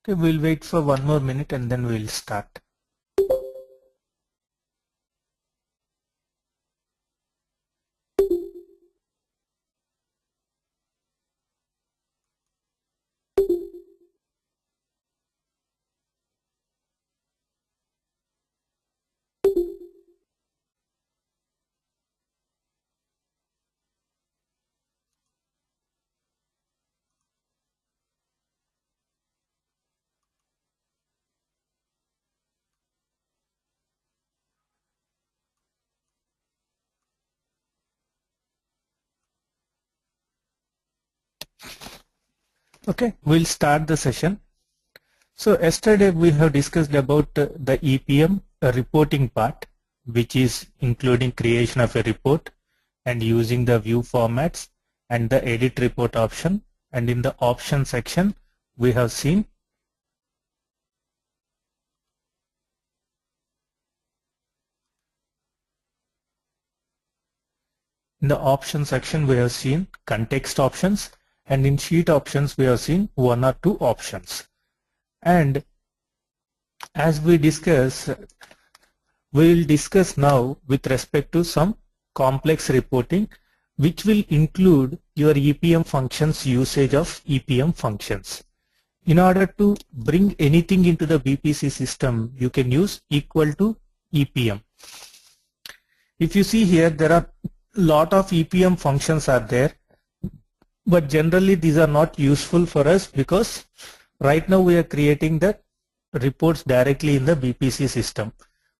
Okay, we'll wait for 1 more minute and then we'll start. Okay, we'll start the session. So yesterday we have discussed about the EPM reporting part, which is including creation of a report and using the view formats and the edit report option. And in the option section, we have seen context options, and in sheet options we have seen 1 or 2 options. And as we discuss, we will discuss now with respect to some complex reporting, which will include your EPM functions, usage of EPM functions. In order to bring anything into the BPC system, you can use equal to EPM. If you see here, there are lot of EPM functions are there, but generally these are not useful for us because right now we are creating the reports directly in the BPC system.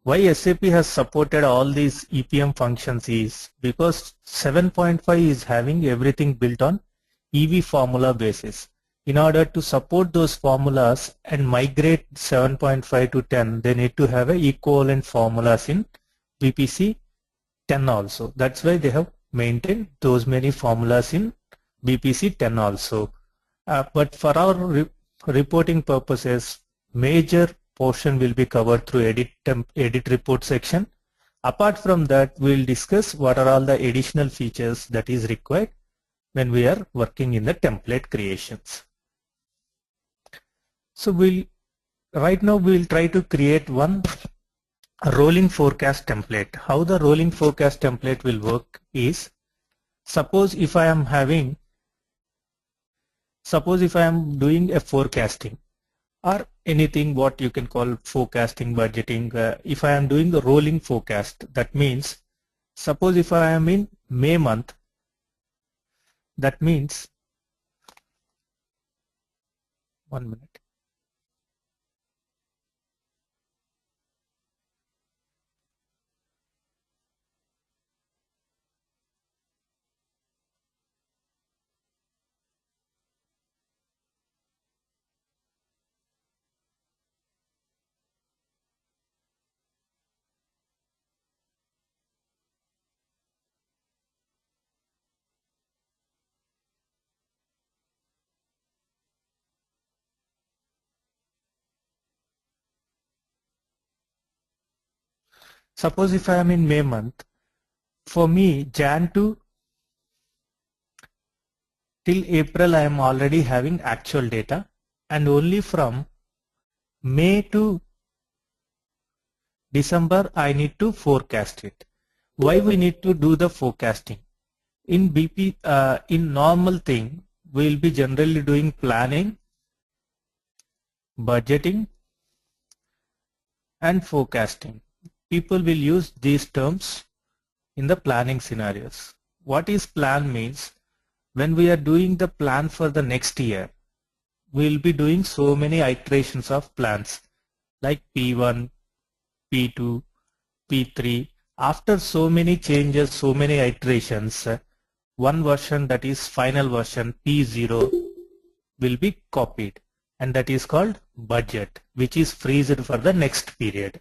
Why SAP has supported all these EPM functions is because 7.5 is having everything built on EV formula basis. In order to support those formulas and migrate 7.5 to 10, they need to have a equivalent formulas in BPC 10 also. That's why they have maintained those many formulas in BPC 10 also. But for our reporting purposes, major portion will be covered through edit report section. Apart from that, we will discuss what are all the additional features that is required when we are working in the template creations. So right now we will try to create one rolling forecast template. How the rolling forecast template will work is, suppose if I am doing a forecasting or anything what you can call forecasting, budgeting. If I am doing the rolling forecast, that means suppose if I am in May month, that means 1 minute. Suppose if I am in May month, for me Jan to till April I am already having actual data, and only from May to December I need to forecast it. Why we need to do the forecasting? In in normal thing, we will be generally doing planning, budgeting and forecasting. People will use these terms in the planning scenarios. What is plan means? When we are doing the plan for the next year, we will be doing so many iterations of plans like P1, P2, P3. After so many changes, so many iterations, one version, that is final version P0, will be copied, and that is called budget, which is freezed for the next period.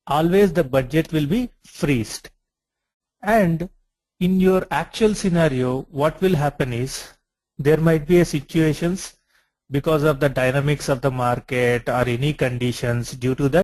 Always the budget will be freezed. And in your actual scenario, what will happen is there might be a situations because of the dynamics of the market or any conditions, due to that